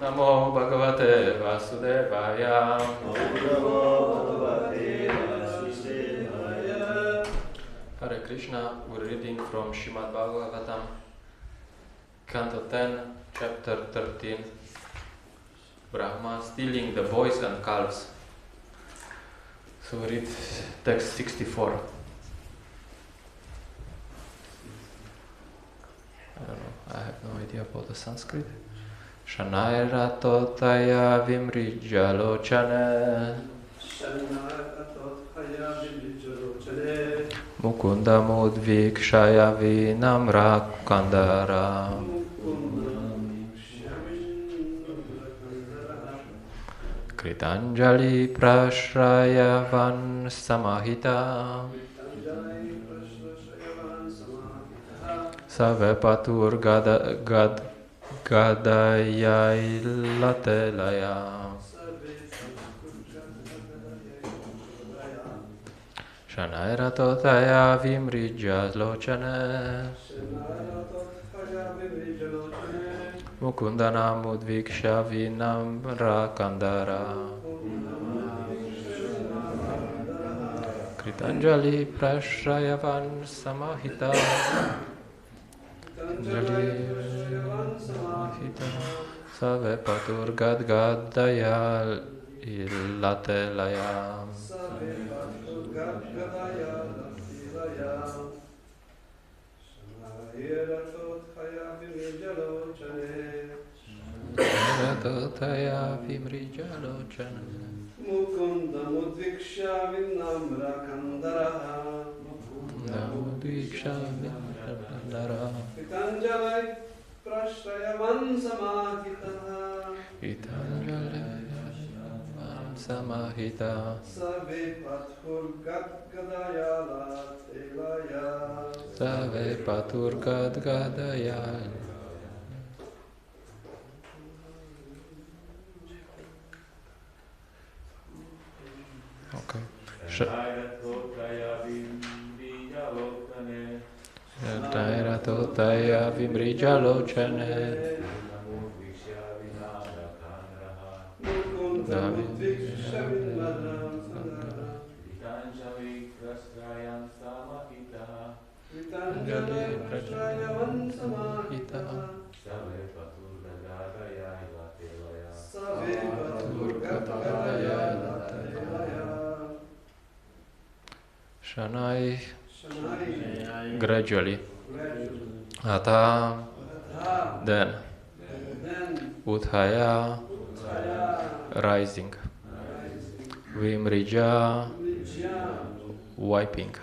Namo Bhagavate Vasudevaya. Hare Krishna, we're reading from srimad-bhagavatam, Canto 10, Chapter 13, Brahma stealing the boys and calves. So we read text 64. I don't know, I have no idea about the Sanskrit. Shanaira totaya vimrijalochane Mukunda Madhava vinamra kandara Kritanjali prashrayavan samahita Savepatur gadayai latelaya Shanaira totaya vimrija lochane Mukundana mudviksha vinamra kandara Kritanjali prashrayavan samahita Save patur gadaya latelaya Totaya vimrijalochane Mukunda Madhava vinamra kandara Mudviksha vinamra Kritanjali prashrayavan samahita Samahita Save patur gadaya latelaya Save patur gadaya. Okay. Shanaira totaya vimrijalochane Shanai gradually Ata then Uthaya rising Vimrija wiping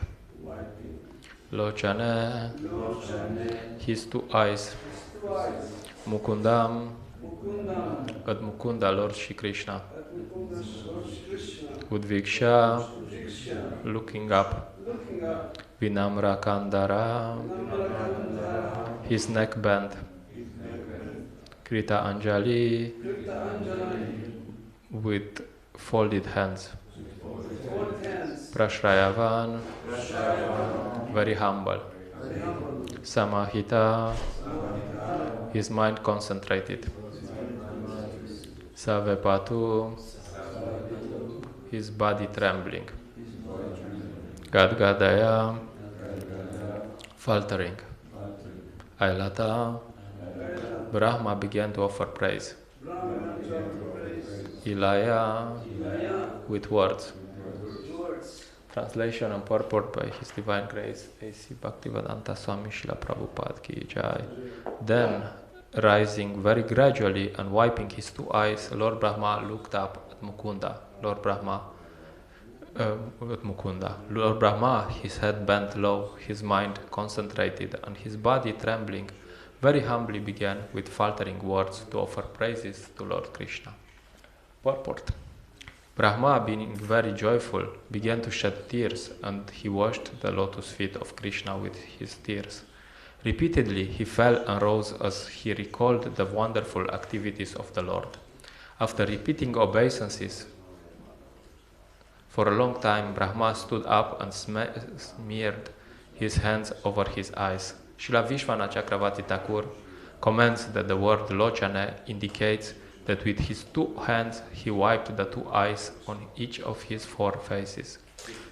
Lochane his two eyes Mukundam at Mukunda Lord Shri Krishna Udviksha looking up Vinamra Kandara his neck bent Krita Anjali with folded hands Prashrayavan very humble Samahita his mind concentrated Savepatu his body trembling Gadgadaya faltering Ailata Brahma began to offer praise Ilaya with words. Translation and purport by His Divine Grace A.C. Bhaktivedanta Swami Srila Prabhupada Ki Jai. Then, rising very gradually and wiping his two eyes, Lord Brahma looked up at Mukunda. Lord Brahma, his head bent low, his mind concentrated, and his body trembling, very humbly began with faltering words to offer praises to Lord Krishna. Purport. Brahma, being very joyful, began to shed tears, and he washed the lotus feet of Krishna with his tears. Repeatedly he fell and rose as he recalled the wonderful activities of the Lord. After repeating obeisances for a long time, Brahma stood up and smeared his hands over his eyes. Srila Vishvana Chakravati Thakur comments that the word Lochane indicates that with his 2 hands he wiped the 2 eyes on each of his 4 faces.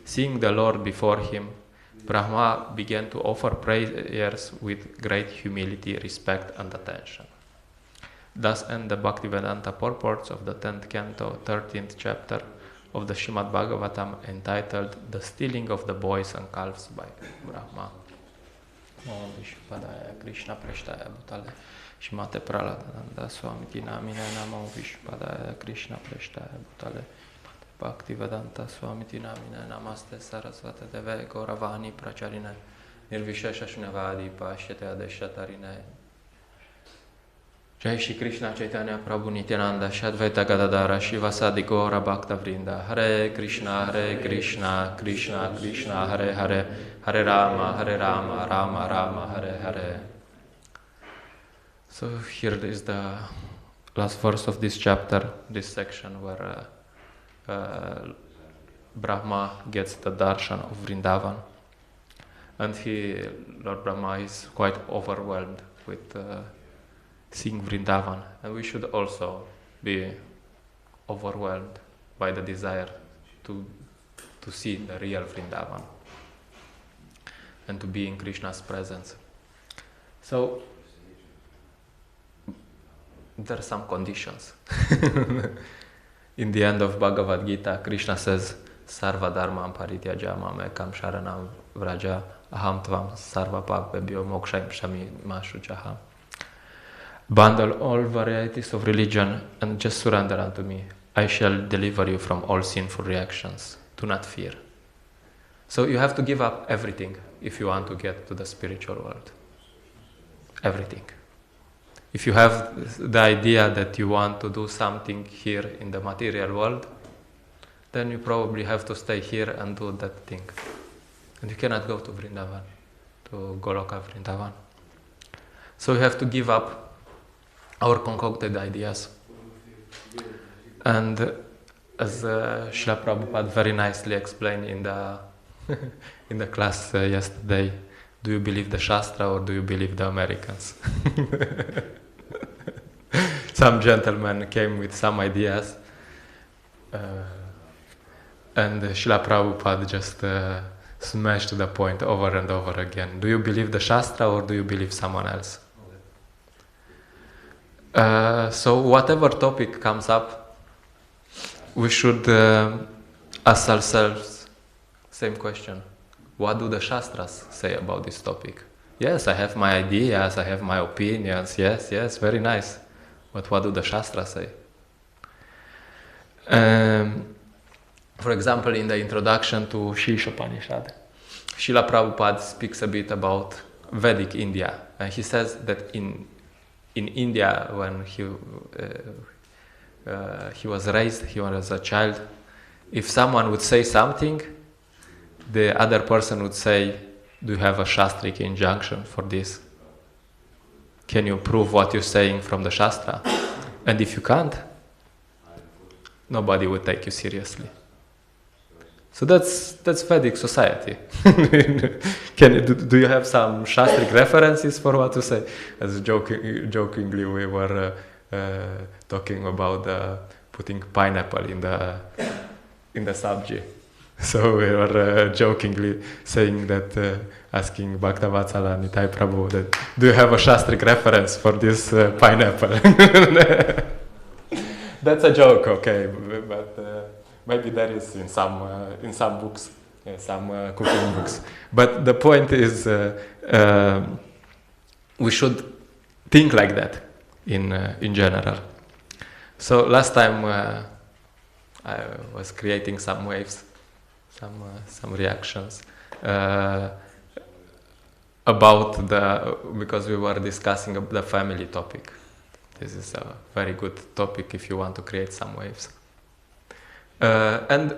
Seeing the Lord before him, Brahma began to offer prayers with great humility, respect and attention. Thus end the Bhaktivedanta purports of the 10th canto, 13th chapter of the Srimad-Bhagavatam, entitled The Stealing of the Boys and Calves by Brahma. Om Vishpadaya Krishna Preshtaya Bhutale Shimate Praladanda Swamiti Namine Namo Vishpadaya Krishna Preshtaya Bhutale Bhaktivedanta Swamiti Namine Namaste Sarasvate Deve Gauravani Pracharine Nirvishesha Shnavadi Pashyate Adeshatarine Jai Shri Krishna Chaitanya Prabhu Nityananda Shadvaita Gadadara Shivasadi Gaura Bhakta Vrinda Hare Krishna Krishna Krishna Hare Hare Hare-rama Hare-rama Rama Rama Hare Hare. So here is the last verse of this chapter, this section where Brahma gets the darshan of Vrindavan, and Lord Brahma is quite overwhelmed with seeing Vrindavan, and we should also be overwhelmed by the desire to see the real Vrindavan and to be in Krishna's presence. So there are some conditions. In the end of Bhagavad Gita, Krishna says, Sarva dharma parityaja mamekam sharanam vraja aham tvam sarva papebhyo mokshayam shami mashuchaha. Bundle all varieties of religion and just surrender unto me. I shall deliver you from all sinful reactions. Do not fear. So you have to give up everything if you want to get to the spiritual world. Everything. If you have the idea that you want to do something here in the material world, then you probably have to stay here and do that thing. And you cannot go to Vrindavan, to Goloka Vrindavan. So you have to give up our concocted ideas. And as Srila Prabhupada very nicely explained in the in the class yesterday, do you believe the Shastra or do you believe the Americans? Some gentleman came with some ideas, and Srila Prabhupada just smashed the point over and over again. Do you believe the Shastra or do you believe someone else? So whatever topic comes up, we should ask ourselves same question. What do the Shastras say about this topic? Yes, I have my ideas, I have my opinions, yes, very nice. But what do the Shastras say? For example, in the introduction to Shishopanishad, Srila Prabhupada speaks a bit about Vedic India. And he says that in India, when he was raised, he was a child, if someone would say something, the other person would say, do you have a Shastric injunction for this? Can you prove what you're saying from the Shastra? And if you can't, nobody would take you seriously. So that's Vedic society. Do you have some Shastric references for what to say? As jokingly we were talking about putting pineapple in the sabji. So we were jokingly saying that, asking Bhaktavatsala Nitai Prabhu that, do you have a Shastric reference for this pineapple? That's a joke, okay, but maybe there is in some books, some cooking books. But the point is, we should think like that in general. So last time I was creating some waves, some reactions about because we were discussing the family topic. This is a very good topic if you want to create some waves. And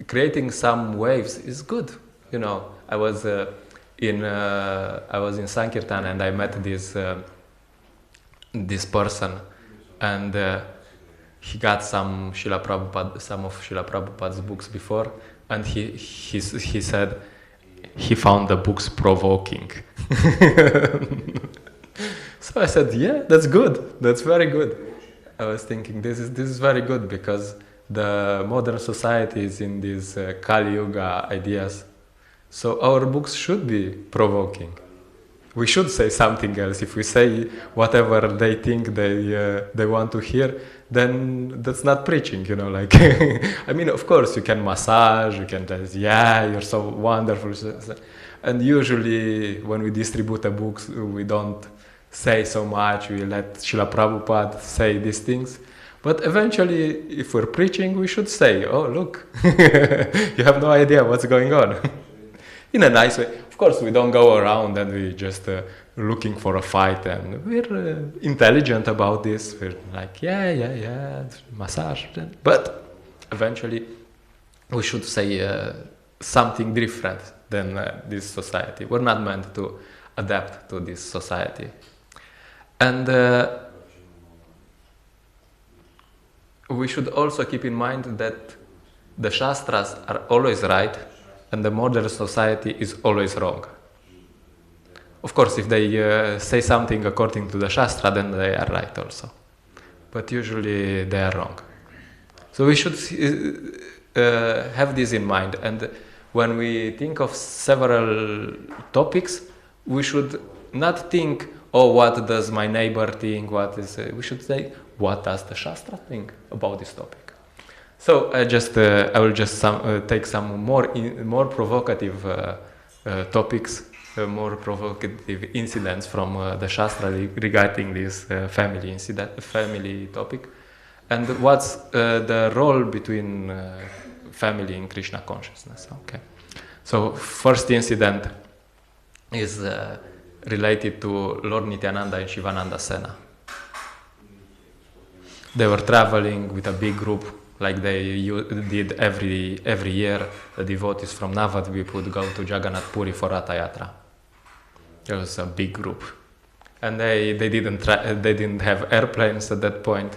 creating some waves is good. You know, I was in Sankirtan and I met this person, and he got some of Srila Prabhupada's books before, and he said he found the books provoking. So I said, yeah, that's good. That's very good. I was thinking this is very good because the modern society is in these Kali Yuga ideas. So our books should be provoking. We should say something else. If we say whatever they think they want to hear, then that's not preaching, you know. Like, I mean, of course, you can massage, you can just, yeah, you're so wonderful. And usually, when we distribute the books, we don't say so much. We let Srila Prabhupada say these things. But eventually, if we're preaching, we should say, "Oh, look, you have no idea what's going on." In a nice way. Of course, we don't go around and we just looking for a fight, and we're intelligent about this. We're like, yeah, massage. But eventually, we should say something different than this society. We're not meant to adapt to this society. And we should also keep in mind that the Shastras are always right, and the modern society is always wrong. Of course, if they say something according to the Shastra, then they are right also. But usually they are wrong. So we should have this in mind. And when we think of several topics, we should not think, oh, what does my neighbor think? We should say, what does the Shastra think about this topic? So I will just take some more provocative topics, more provocative incidents from the Shastra regarding this family topic, and what's the role between family in Krishna consciousness. Okay, so first incident is related to Lord Nityananda and Shivananda Sena. They were traveling with a big group, like they did every year. The devotees from Navadvip would go to Jagannath Puri for Ratha Yatra. It was a big group, and they didn't have airplanes at that point.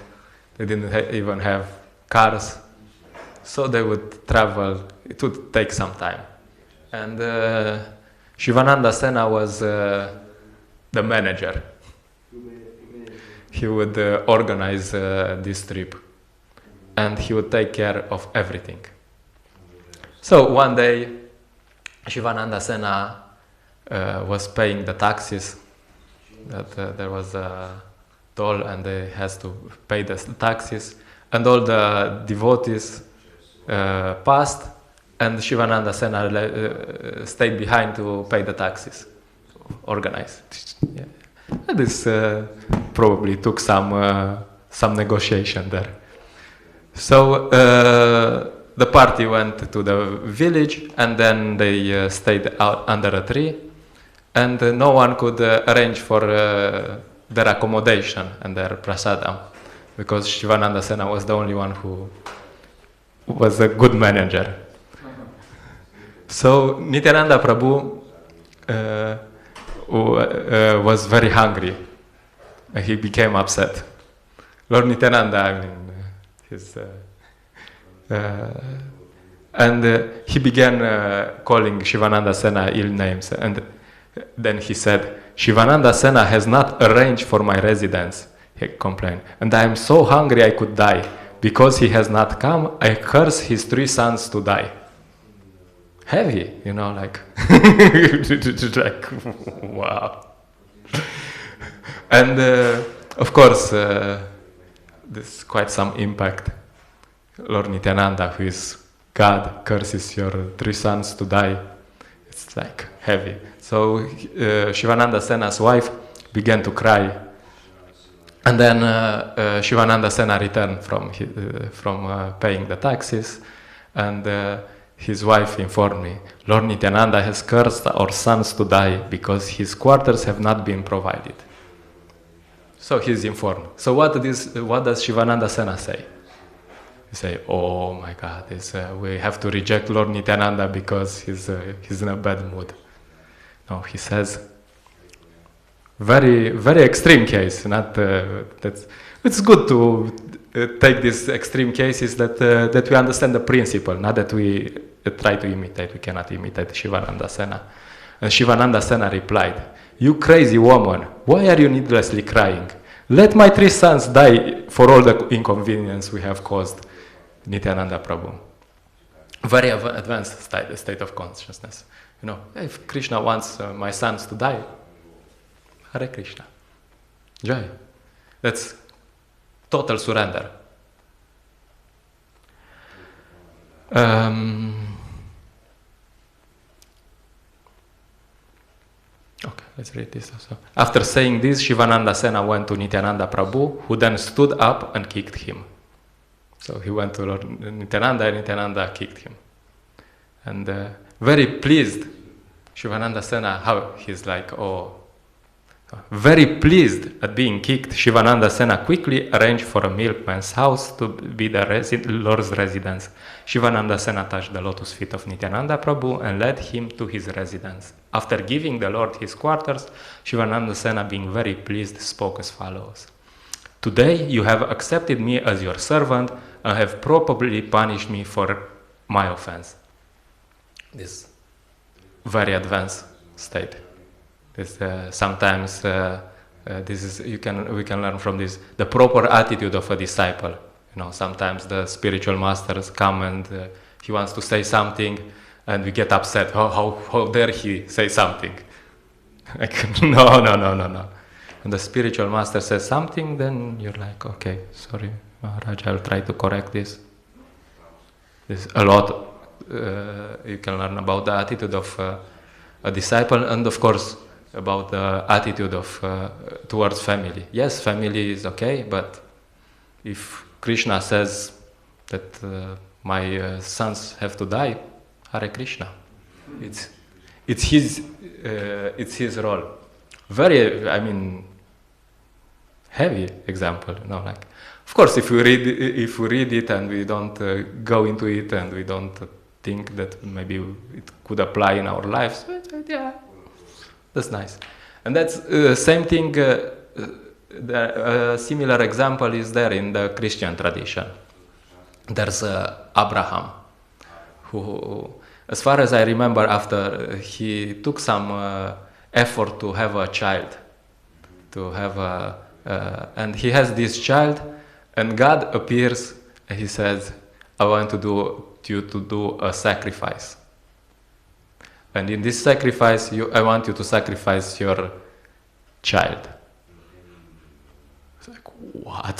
They didn't even have cars, so they would travel. It would take some time, and Shivananda Sena was the manager. He would organize this trip, and he would take care of everything. So one day, Shivananda Sena was paying the taxes. That there was a toll, and they has to pay the taxes. And all the devotees passed, and Shivananda Sena stayed behind to pay the taxes, organize. Yeah. And this probably took some negotiation there. So the party went to the village, and then they stayed out under a tree, and no one could arrange for their accommodation and their prasadam, because Shivananda Sena was the only one who was a good manager. So Nityananda Prabhu was very hungry. He became upset. Lord Nityananda, I mean, and he began calling Shivananda Sena ill names, and then he said, "Shivananda Sena has not arranged for my residence," he complained, "and I am so hungry I could die. Because he has not come, I curse his 3 sons to die." Heavy, you know, like, like, wow. And of course, there's quite some impact. Lord Nityananda, who is God, curses your 3 sons to die. It's like heavy. So Shivananda Sena's wife began to cry. And then Shivananda Sena returned from paying the taxes, and his wife informed me, "Lord Nityananda has cursed our sons to die because his quarters have not been provided." So he's informed. So what does Shivananda Sena say? He say, "Oh my God, we have to reject Lord Nityananda because he's in a bad mood." No, he says, very, very extreme case. It's good to take these extreme cases that we understand the principle, not that we try to imitate. We cannot imitate Shivananda Sena. And Shivananda Sena replied, "You crazy woman, why are you needlessly crying? Let my 3 sons die for all the inconvenience we have caused. Nityananda Prabhu. Very advanced state of consciousness. You know, if Krishna wants my sons to die, Hare Krishna. Joy. That's total surrender. Okay, let's read this also. After saying this, Shivananda Sena went to Nityananda Prabhu, who then stood up and kicked him. So he went to Lord Nityananda, and Nityananda kicked him. And very pleased, Shivananda Sena, how he's like, oh, very pleased at being kicked, Shivananda Sena quickly arranged for a milkman's house to be the Lord's residence. Shivananda Sena touched the lotus feet of Nityananda Prabhu and led him to his residence. After giving the Lord his quarters, Shivananda Sena, being very pleased, spoke as follows. Today you have accepted me as your servant and have probably punished me for my offense. This very advanced state. This, sometimes this is we can learn from this the proper attitude of a disciple. You know, sometimes the spiritual masters come and he wants to say something, and we get upset. How dare he say something? Like no. When the spiritual master says something, then you're like, okay, sorry, Maharaj, I'll try to correct this. There's a lot you can learn about the attitude of a disciple, and of course about the attitude of towards family. Yes, family is okay, but if Krishna says that my sons have to die, Hare Krishna, it's his role. Very, I mean, heavy example. You know, like, of course, if we read it and we don't go into it and we don't think that maybe it could apply in our lives, yeah, that's nice. And that's same thing. The similar example is there in the Christian tradition. There's Abraham, who, as far as I remember, after he took some effort to have a child, and he has this child, and God appears and he says, I want you to do a sacrifice. And in this sacrifice, I want you to sacrifice your child. It's like, what?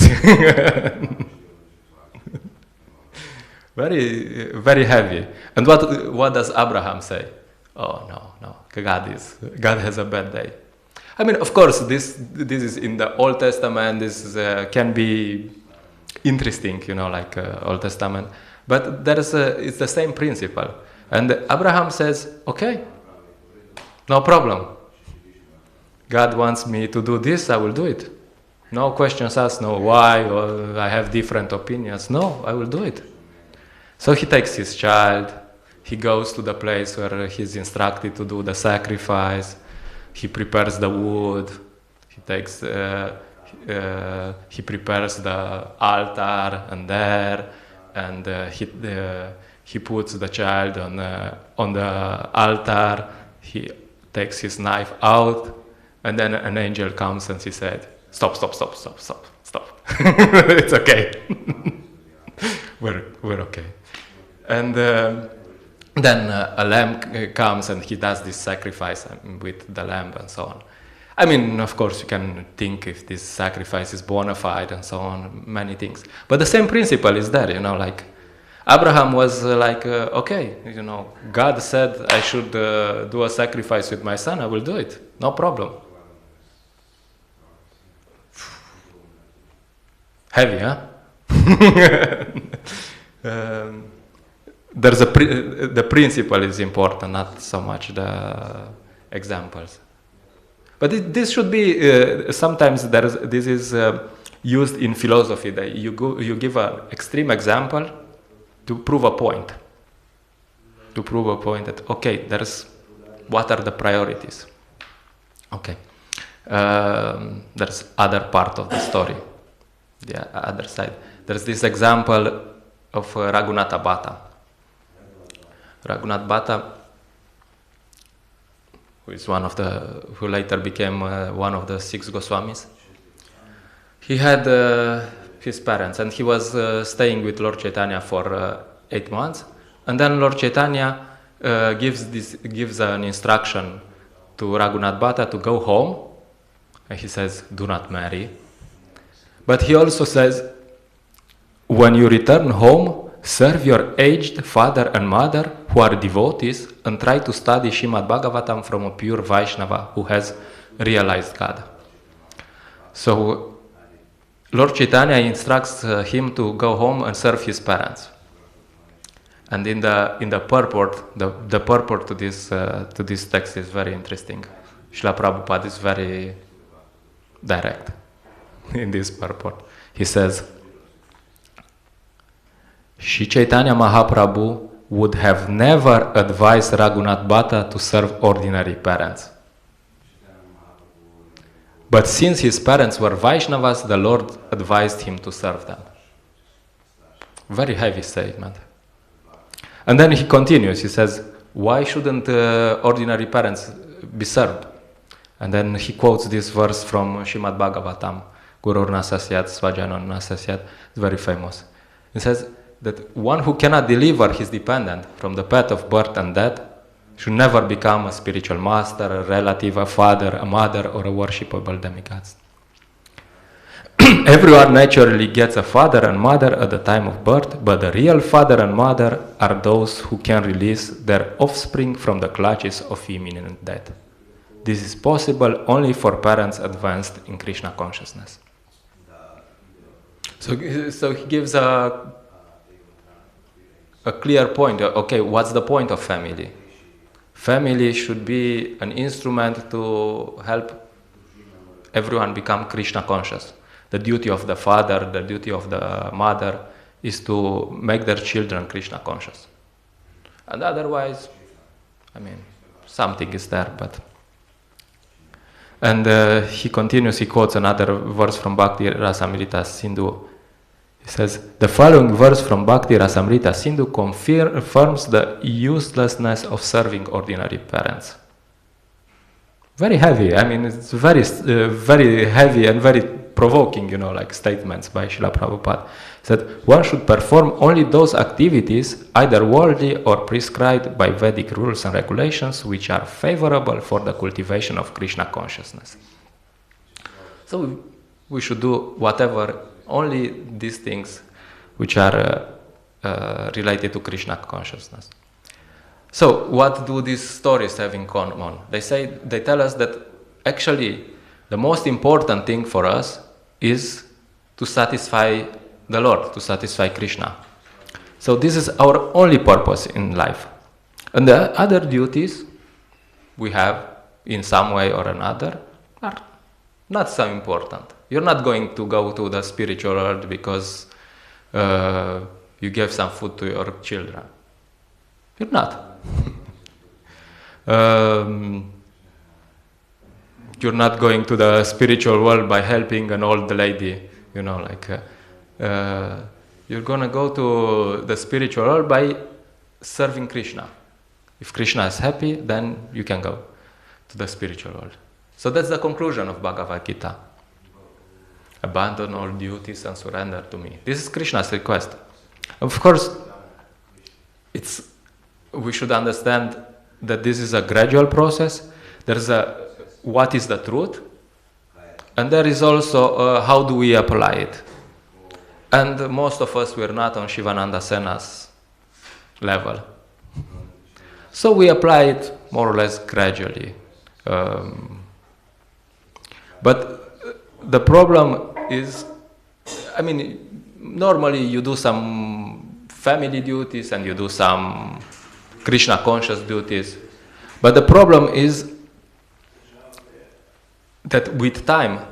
Very, very heavy. And what does Abraham say? Oh no, God has a bad day. I mean, of course, this is in the Old Testament. This can be interesting, you know, like Old Testament. But it's the same principle. And Abraham says, okay, no problem. God wants me to do this, I will do it. No questions asked, no why, or I have different opinions. No, I will do it. So he takes his child, he goes to the place where he's instructed to do the sacrifice, he prepares the wood, he prepares the altar and he puts the child on the altar, he takes his knife out, and then an angel comes and he said, stop. It's okay. We're okay. And then a lamb comes and he does this sacrifice with the lamb and so on. I mean, of course, you can think if this sacrifice is bona fide and so on, many things. But the same principle is there, you know, like Abraham was like, okay, you know, God said I should do a sacrifice with my son, I will do it, no problem. Heavy, huh? The principle is important, not so much the examples. But this should be sometimes this is used in philosophy. That you give an extreme example to prove a point. To prove a point that okay, what are the priorities? Okay, there's other part of the story, the other side. There's this example of Raghunatha Bhatta. Raghunath Bhatta, who later became one of the 6 Goswamis. he had his parents, and he was staying with Lord Chaitanya for 8 months, and then Lord Chaitanya gives an instruction to Raghunath Bhatta to go home, and he says, do not marry. But he also says, when you return home, serve your aged father and mother who are devotees and try to study srimad-bhagavatam from a pure Vaishnava who has realized God. So Lord Chaitanya instructs him to go home and serve his parents. And in the purport, the purport to this text is very interesting. Srila Prabhupada is very direct in this purport. He says, Shri Chaitanya Mahaprabhu would have never advised Raghunath Bhatta to serve ordinary parents. But since his parents were Vaishnavas, the Lord advised him to serve them. Very heavy statement. And then he continues, he says, why shouldn't ordinary parents be served? And then he quotes this verse from srimad-bhagavatam, Gurur Nasasyat, Svajanon Nasasyat, it's very famous. He says that one who cannot deliver his dependent from the path of birth and death should never become a spiritual master, a relative, a father, a mother, or a worshipable demigod. Everyone naturally gets a father and mother at the time of birth, but the real father and mother are those who can release their offspring from the clutches of imminent death. This is possible only for parents advanced in Krishna consciousness. So he gives a clear point. Okay, what's the point of family? Family should be an instrument to help everyone become Krishna conscious. The duty of the father, the duty of the mother is to make their children Krishna conscious. And otherwise, I mean, something is there, but... And he continues, he quotes another verse from Bhakti Rasamrita Sindhu. He says, the following verse from Bhakti Rasamrita Sindhu confirms the uselessness of serving ordinary parents. Very heavy. I mean, it's very, very heavy and very provoking, like statements by Srila Prabhupada. That one should perform only those activities, either worldly or prescribed by Vedic rules and regulations, which are favorable for the cultivation of Krishna consciousness. So we should do whatever, only these things which are related to Krishna consciousness. So what do these stories have in common? They tell us that actually the most important thing for us is to satisfy the Lord, to satisfy Krishna. So this is our only purpose in life. And the other duties we have in some way or another are not so important. You're not going to go to the spiritual world because you gave some food to your children. You're not. You're not going to the spiritual world by helping an old lady, you're going to go to the spiritual world by serving Krishna. If Krishna is happy, then you can go to the spiritual world. So that's the conclusion of Bhagavad Gita. Abandon all duties and surrender to me. This is Krishna's request. Of course, we should understand that this is a gradual process. There's what is the truth, and there is also how do we apply it. And most of us were not on Shivananda Sena's level. So we apply it more or less gradually. But the problem is, normally you do some family duties and you do some Krishna conscious duties. But the problem is that with time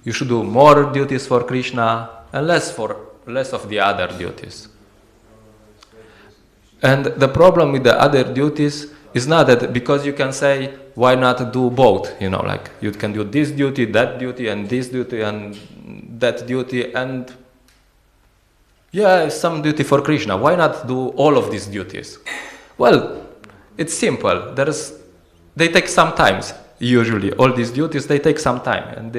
you should do more duties for Krishna and less of the other duties. And the problem with the other duties is not that, because you can say, why not do both? You can do this duty, that duty, and this duty, and that duty, and some duty for Krishna. Why not do all of these duties? Well, it's simple. They take some time. Usually, all these duties, they take some time. And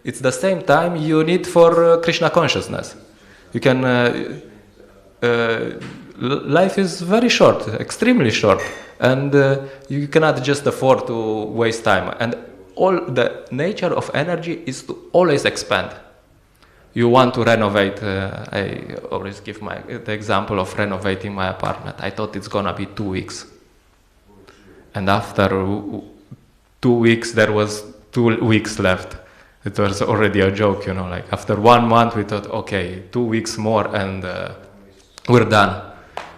it's the same time you need for Krishna consciousness. You can, life is very short, extremely short, and you cannot just afford to waste time. And all the nature of energy is to always expand. You want to renovate, I always give the example of renovating my apartment. I thought it's gonna be 2 weeks. And after 2 weeks, there was 2 weeks left. It was already a joke, like after 1 month we thought, okay, 2 weeks more and we're done.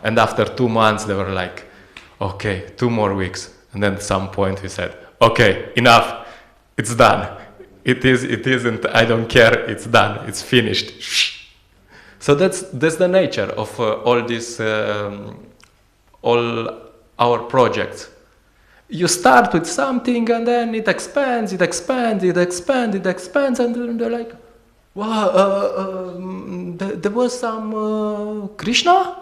And after 2 months they were like, okay, 2 more weeks. And then at some point we said, okay, enough, it's done. It isn't, I don't care, it's done, it's finished. So that's the nature of all this, all our projects. You start with something and then it expands, and then they're like, wow, there was some Krishna?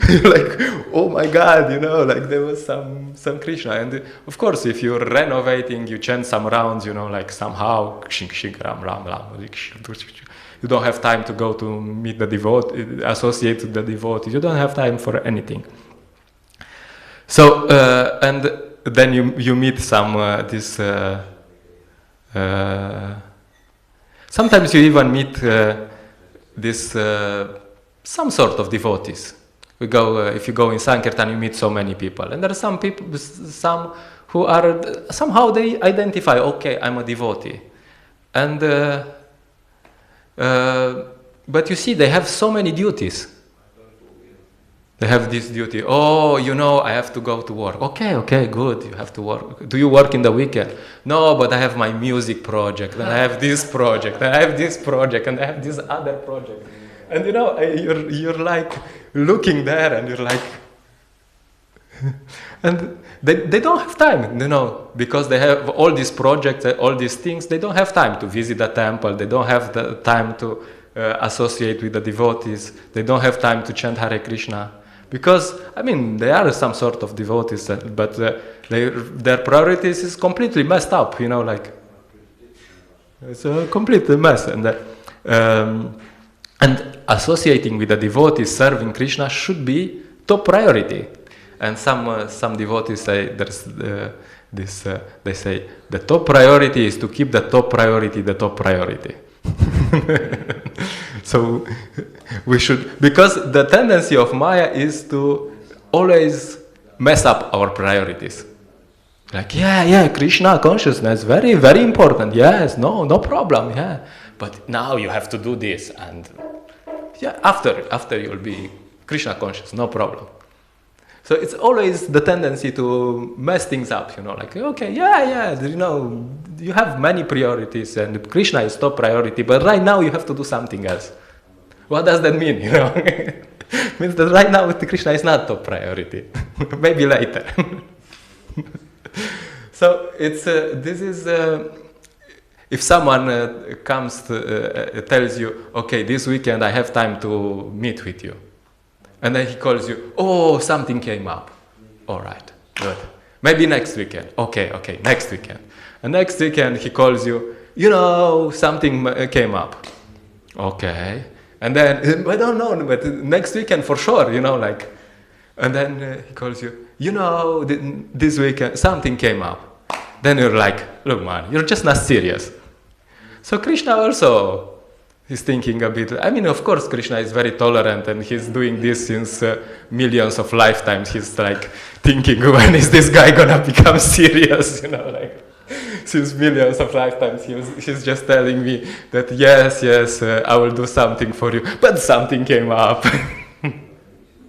You're like, oh my God, like there was some Krishna. And of course, if you're renovating, you chant some rounds, like somehow, you don't have time to go to meet the devotee, associate with the devotees. You don't have time for anything. So, and then you meet some, sometimes you even meet this, some sort of devotees. We go, if you go in Sankirtan, you meet so many people. And there are some people, some who are, somehow they identify, okay, I'm a devotee. And, but you see, they have so many duties. They have this duty. Oh, I have to go to work. Okay, good. You have to work. Do you work in the weekend? No, but I have my music project, and I have this project, and I have this project, and I have this other project. And you're like looking there, and you're like, and they don't have time, because they have all these projects, all these things. They don't have time to visit the temple. They don't have the time to associate with the devotees. They don't have time to chant Hare Krishna. Because, they are some sort of devotees, but their priorities is completely messed up, like, it's a complete mess. And associating with the devotees, serving Krishna should be top priority. And some devotees say, there's they say, the top priority is to keep the top priority the top priority. So we should, because the tendency of Maya is to always mess up our priorities. Like, yeah, Krishna consciousness, very, very important. Yes, no problem, yeah. But now you have to do this, and yeah, after you'll be Krishna conscious, no problem. So it's always the tendency to mess things up, like, okay, yeah, you have many priorities and Krishna is top priority, but right now you have to do something else. What does that mean, Means that right now Krishna is not top priority. Maybe later. So it's, this is, if someone comes tells you, okay, this weekend I have time to meet with you. And then he calls you, oh, something came up. All right, good. Maybe next weekend. Okay, next weekend. And next weekend he calls you, something came up. Okay. And then, I don't know, but next weekend for sure, like. And then he calls you, this weekend something came up. Then you're like, look man, you're just not serious. So Krishna also is thinking a bit, of course Krishna is very tolerant and he's doing this since millions of lifetimes. He's like thinking, when is this guy gonna become serious, like. Since millions of lifetimes he's just telling me that yes, I will do something for you, but something came up.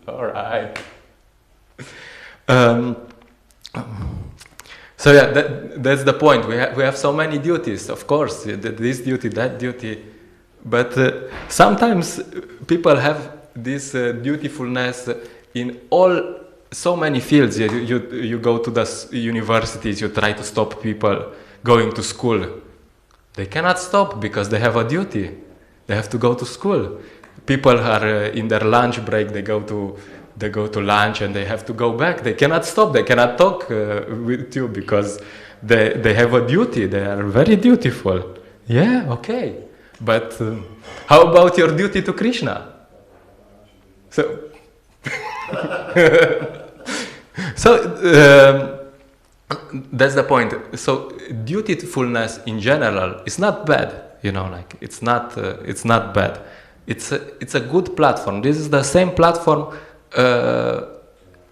All right. So yeah, that's the point. We have so many duties, of course, this duty, that duty, but sometimes people have this dutifulness in so many fields. You go to the universities, you try to stop people going to school. They cannot stop because they have a duty. They have to go to school. People are in their lunch break, they go to lunch and they have to go back. They cannot stop, they cannot talk with you because they have a duty. They are very dutiful. Yeah, okay. But how about your duty to Krishna? So, that's the point. So dutifulness in general is not bad. Like it's not bad. It's a good platform. This is the same platform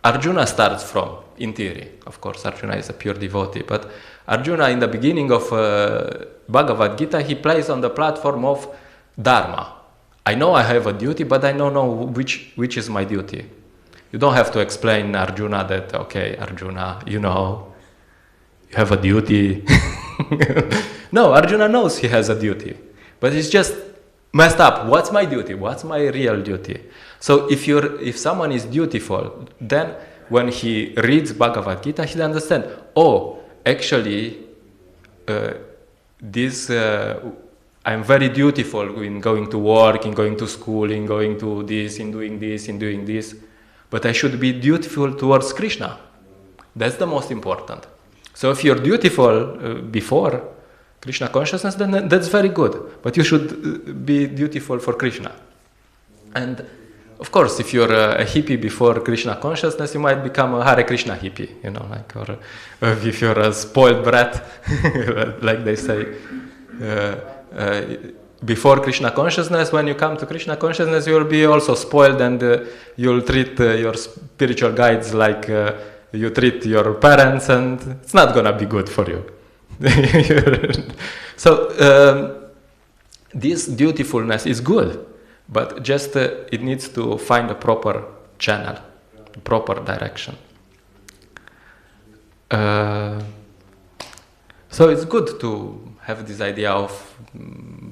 Arjuna starts from, in theory. Of course, Arjuna is a pure devotee, but Arjuna, in the beginning of Bhagavad Gita, he plays on the platform of Dharma. I know I have a duty, but I don't know which is my duty. You don't have to explain Arjuna that, okay, Arjuna, you have a duty. No, Arjuna knows he has a duty, but he's just messed up. What's my duty? What's my real duty? So if someone is dutiful, then when he reads Bhagavad Gita, he'll understand, actually, I'm very dutiful in going to work, in going to school, in going to this, in doing this, but I should be dutiful towards Krishna. That's the most important. So if you're dutiful before Krishna consciousness, then that's very good, but you should be dutiful for Krishna. And of course, if you're a hippie before Krishna consciousness, you might become a Hare Krishna hippie, or if you're a spoiled brat, like they say, before Krishna consciousness, when you come to Krishna consciousness, you will be also spoiled, and you'll treat your spiritual guides like you treat your parents, and it's not gonna be good for you. So this dutifulness is good, but just it needs to find a proper channel, proper direction. So it's good to have this idea of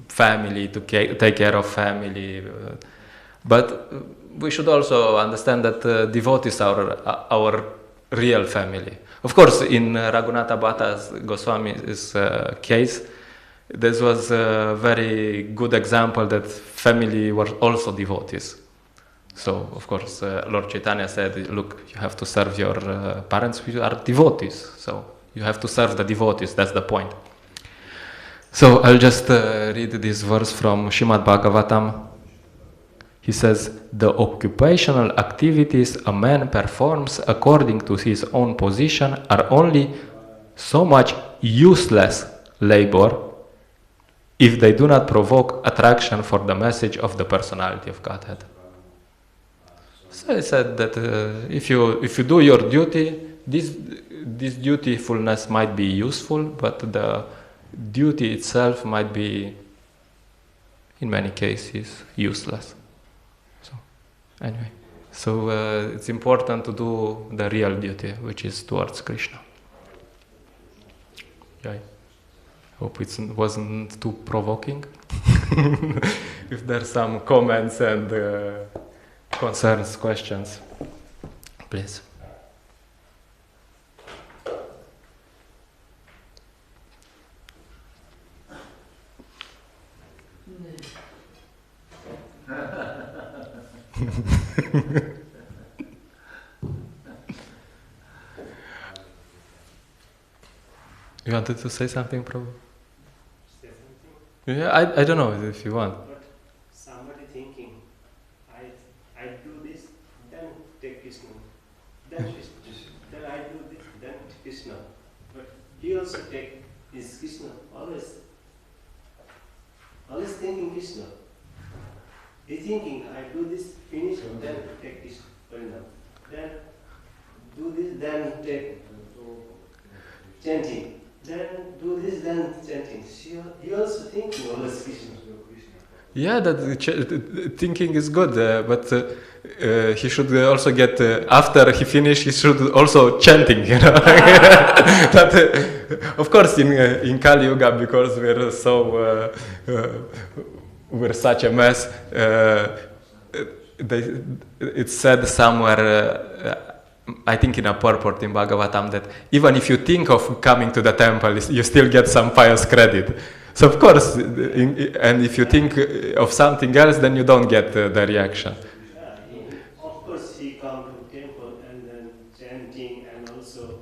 family, to take care of family, but we should also understand that devotees are our real family. Of course, in Raghunatha Bhatta Goswami's case, this was a very good example that family were also devotees. So, of course, Lord Chaitanya said, look, you have to serve your parents who are devotees. So, you have to serve the devotees, that's the point. So, I'll just read this verse from srimad-bhagavatam. He says, the occupational activities a man performs according to his own position are only so much useless labor if they do not provoke attraction for the message of the personality of Godhead. So he said that if you do your duty, this dutifulness might be useful, but the duty itself might be, in many cases, useless. So, anyway, it's important to do the real duty, which is towards Krishna. Yeah. Hope it wasn't too provoking. If there's some comments and concerns, questions, please. You wanted to say something, Prabhu? Yeah, I don't know if you want. But somebody thinking, I do this, then take Krishna, then I do this, then Krishna. But he also take this Krishna, always thinking Krishna. He thinking, I do this, finish, then take Krishna, then do this, then take chanting. Then do this, then chanting. He also thinking always Krishna. Yeah, that thinking is good, but he should also get, after he finished, he should also chanting, But, of course, in Kali Yuga, because we're such a mess, it's said somewhere, I think in a purport in Bhagavatam, that even if you think of coming to the temple, you still get some pious credit. So of course, and if you think of something else, then you don't get the reaction. Of course, he come to temple and then chanting and also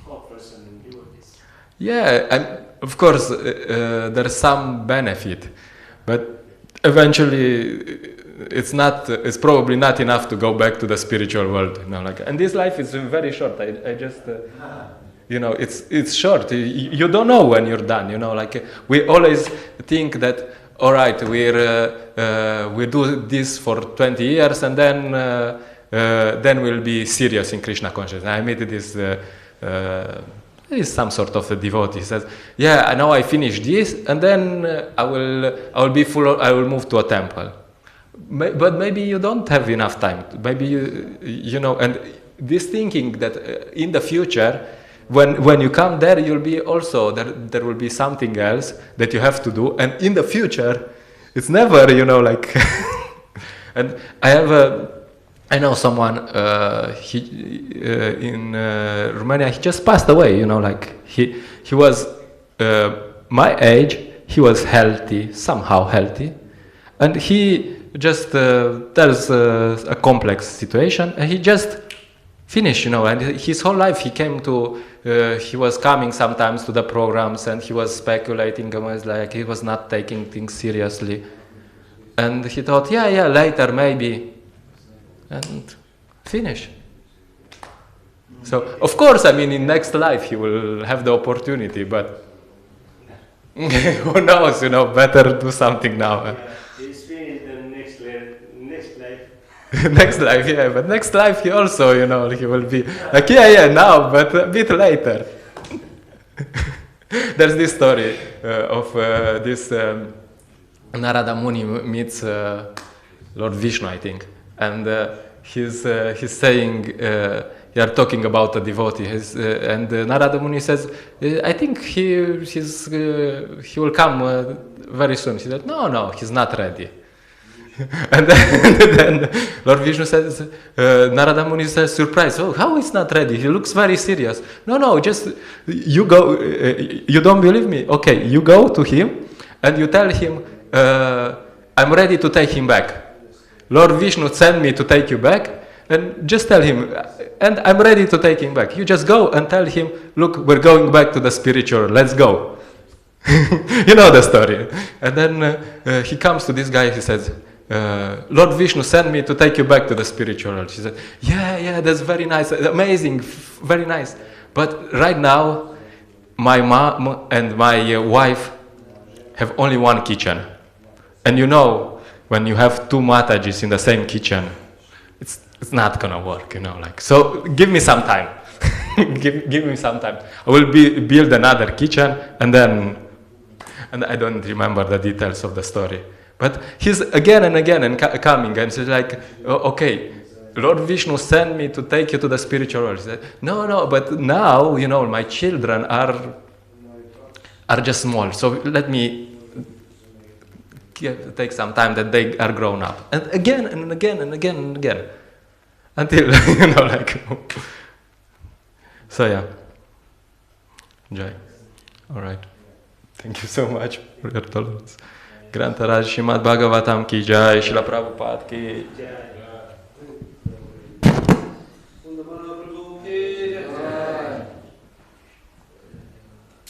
cooperation and devotees. Yeah, of course, there's some benefit, but eventually it's probably not enough to go back to the spiritual world, and this life is very short. I just it's short. You don't know when you're done, we always think that all right, we do this for 20 years and then we'll be serious in Krishna consciousness. I met this is some sort of a devotee. He says, yeah, now I finish this, and then I will be full. I will move to a temple. But maybe you don't have enough time. Maybe and this thinking that in the future, when you come there, you'll be also there will be something else that you have to do, and in the future, it's never And I know someone in Romania. He just passed away. He was my age. He was somehow healthy, and he just there's a complex situation, and he just finished. And his whole life he was coming sometimes to the programs, and he was speculating. He was not taking things seriously, and he thought, yeah, later maybe. And finish. So, of course, in next life he will have the opportunity, but who knows, better do something now. He's finished the next life. Next life, yeah, but next life he also, he will be now, but a bit later. There's this story of this Narada Muni meets Lord Vishnu, I think. And he's saying, you are talking about a devotee, and Narada Muni says, I think he will come very soon. He said, no, he's not ready. And then Lord Vishnu says, Narada Muni says, surprised, oh, how is not ready? He looks very serious. No, just you go. You don't believe me? Okay, you go to him and you tell him, I'm ready to take him back. Lord Vishnu sent me to take you back, and just tell him, and I'm ready to take him back. You just go and tell him, look, we're going back to the spiritual, let's go. You know the story. And then he comes to this guy, he says, Lord Vishnu sent me to take you back to the spiritual world. She said, yeah, that's very nice, amazing, very nice. But right now, my mom and my wife have only one kitchen. And when you have two Matajis in the same kitchen, it's not gonna work, So give me some time. give me some time. I will build another kitchen, and I don't remember the details of the story. But he's again and again coming, and he's like, okay, Lord Vishnu sent me to take you to the spiritual world. He said, no, but now, my children are just small, so let me take some time that they are grown up. And again and again and again and again. Until, So yeah. Enjoy. Alright. Thank you so much for your tolerance. Grantaraj Srimad-bhagavatam ki jai, Srila Prabhupada ki jai.